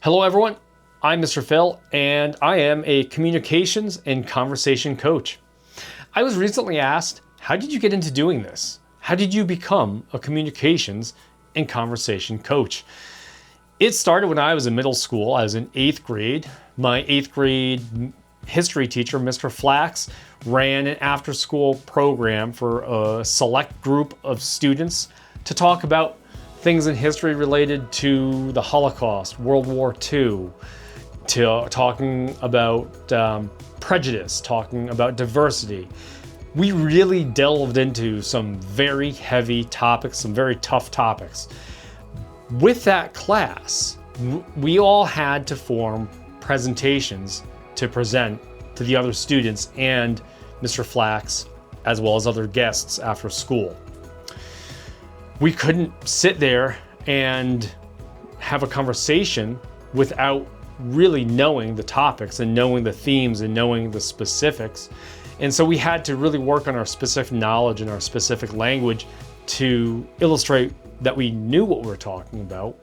Hello everyone, I'm Mr. Phil and I am a communications and conversation coach. I was recently asked, how did you get into doing this? How did you become a communications and conversation coach? It started when I was in middle school. I was in 8th grade. My 8th grade history teacher, Mr. Flax, ran an after-school program for a select group of students to talk about things in history related to the Holocaust, World War II, to talking about prejudice, talking about diversity. We really delved into some very heavy topics, some very tough topics. With that class, we all had to form presentations to present to the other students and Mr. Flax, as well as other guests after school. We couldn't sit there and have a conversation without really knowing the topics and knowing the themes and knowing the specifics. And so we had to really work on our specific knowledge and our specific language to illustrate that we knew what we were talking about.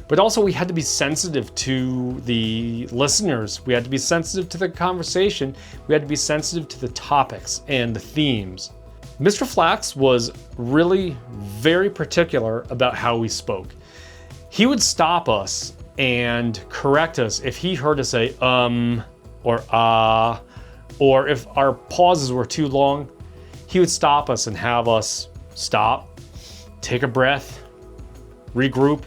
But also we had to be sensitive to the listeners. We had to be sensitive to the conversation. We had to be sensitive to the topics and the themes. Mr. Flax was really very particular about how we spoke. He would stop us and correct us if he heard us say or ah, or if our pauses were too long. He would stop us and have us stop, take a breath, regroup,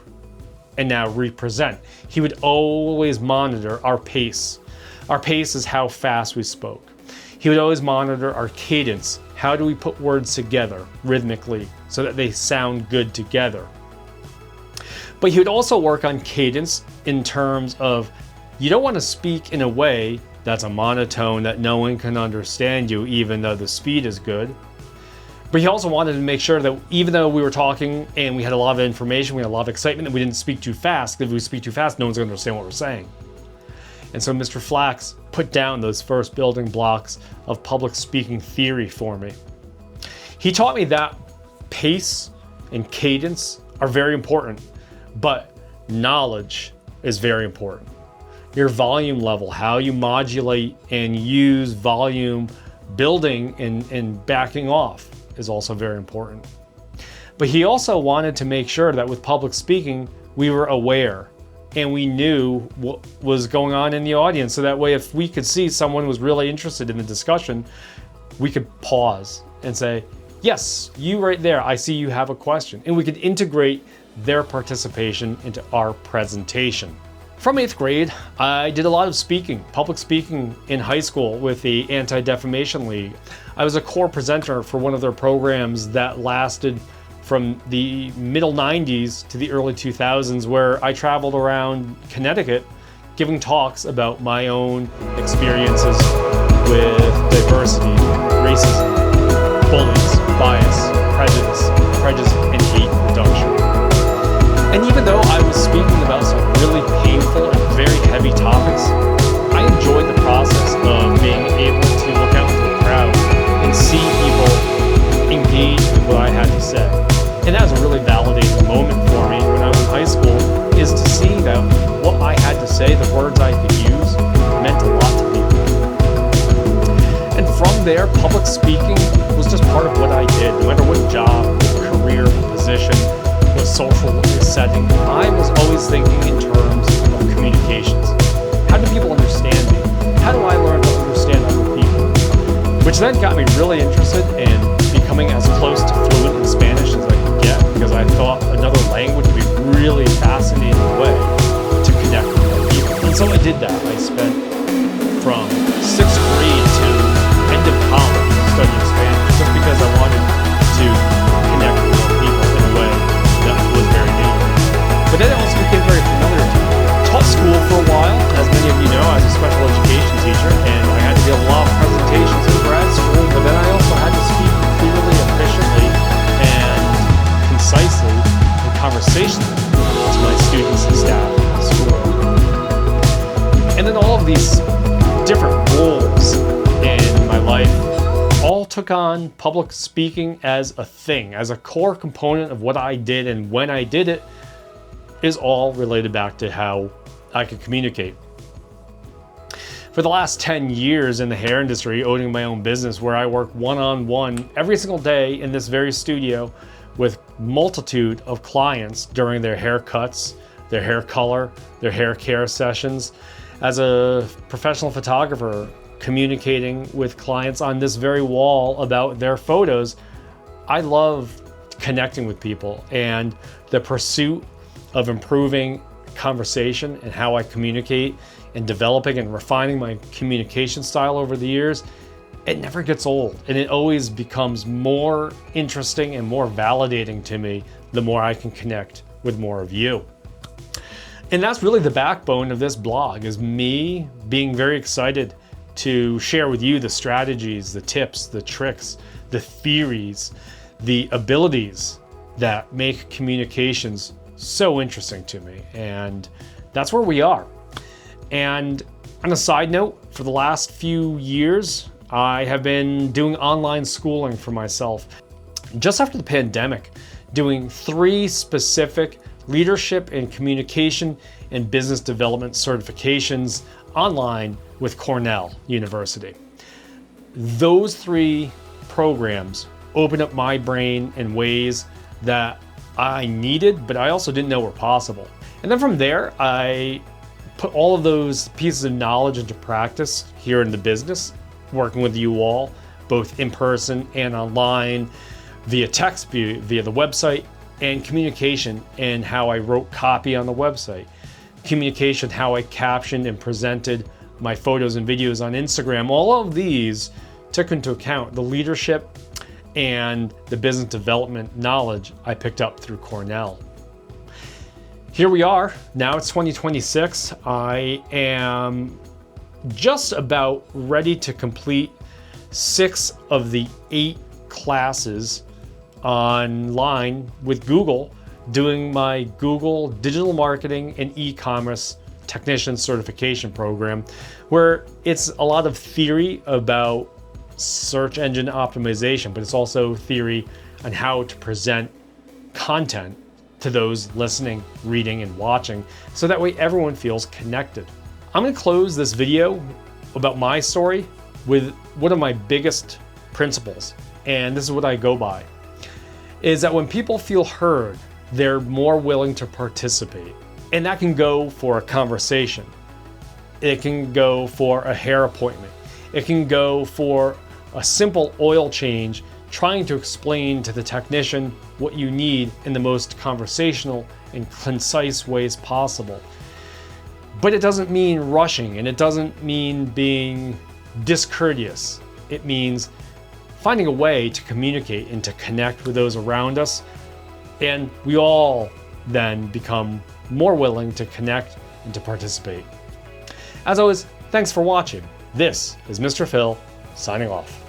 and now represent. He would always monitor our pace. Our pace is how fast we spoke. He would always monitor our cadence. How do we put words together rhythmically so that they sound good together? But he would also work on cadence in terms of you don't want to speak in a way that's a monotone that no one can understand you even though the speed is good. But he also wanted to make sure that even though we were talking and we had a lot of information, we had a lot of excitement, that we didn't speak too fast. If we speak too fast, no one's going to understand what we're saying. And so Mr. Flax put down those first building blocks of public speaking theory for me. He taught me that pace and cadence are very important, but knowledge is very important. Your volume level, how you modulate and use volume building and backing off is also very important. But he also wanted to make sure that with public speaking, we were aware and we knew what was going on in the audience. So that way, if we could see someone was really interested in the discussion, we could pause and say, yes, you right there, I see you have a question. And we could integrate their participation into our presentation. From 8th grade, I did a lot of speaking, public speaking in high school with the Anti-Defamation League. I was a core presenter for one of their programs that lasted from the middle 90s to the early 2000s, where I traveled around Connecticut giving talks about my own experiences with diversity, racism, bullies, bias, prejudice, and hate reduction. And even though I was speaking about some really painful and very heavy topics, I enjoyed the process of being able to look out into the crowd and see people engage with what I had to say. And that was a really validating moment for me when I was in high school, is to see that what I had to say, the words I could use, meant a lot to people. And from there, public speaking was just part of what I did. No matter what job, career, position, what social setting, I was always thinking in terms of communications. How do people understand me? How do I learn to understand other people? Which then got me really interested in becoming as close to fluent in Spanish as I could get, because I thought another language would be a really fascinating way to connect with other people. And so I did that. I spent from 6th grade to end of college studying Spanish just because I wanted to connect with other people in a way that was very new to me. But then it also became very familiar to me. Taught school for a while, as many of you know, as a special education teacher, and I had to do a lot of presentations in grad school, but then I also had to speak clearly, efficiently, and concisely and conversationally to my students and staff at school. And then all of these different roles in my life all took on public speaking as a thing, as a core component of what I did, and when I did it is all related back to how I could communicate. For the last 10 years in the hair industry, owning my own business where I work one-on-one every single day in this very studio with multitude of clients during their haircuts, their hair color, their hair care sessions. As a professional photographer, communicating with clients on this very wall about their photos, I love connecting with people, and the pursuit of improving conversation and how I communicate and developing and refining my communication style over the years, it never gets old, and it always becomes more interesting and more validating to me the more I can connect with more of you. And that's really the backbone of this blog, is me being very excited to share with you the strategies, the tips, the tricks, the theories, the abilities that make communications so interesting to me. And that's where we are. And on a side note, for the last few years, I have been doing online schooling for myself. Just after the pandemic, doing 3 specific leadership and communication and business development certifications online with Cornell University. Those 3 programs opened up my brain in ways that I needed, but I also didn't know were possible. And then from there, I put all of those pieces of knowledge into practice here in the business, working with you all, both in person and online, via text, via the website, and communication and how I wrote copy on the website. Communication, how I captioned and presented my photos and videos on Instagram. All of these took into account the leadership and the business development knowledge I picked up through Cornell. Here we are, now it's 2026. I am just about ready to complete 6 of the 8 classes online with Google, doing my Google Digital Marketing and E-commerce Technician Certification Program, where it's a lot of theory about search engine optimization, but it's also theory on how to present content to those listening, reading, and watching, so that way everyone feels connected. I'm going to close this video about my story with one of my biggest principles, and this is what I go by, is that when people feel heard, they're more willing to participate. And that can go for a conversation. It can go for a hair appointment. It can go for a simple oil change, trying to explain to the technician what you need in the most conversational and concise ways possible. But it doesn't mean rushing, and it doesn't mean being discourteous. It means finding a way to communicate and to connect with those around us, and we all then become more willing to connect and to participate. As always, thanks for watching. This is Mr. Phil, signing off.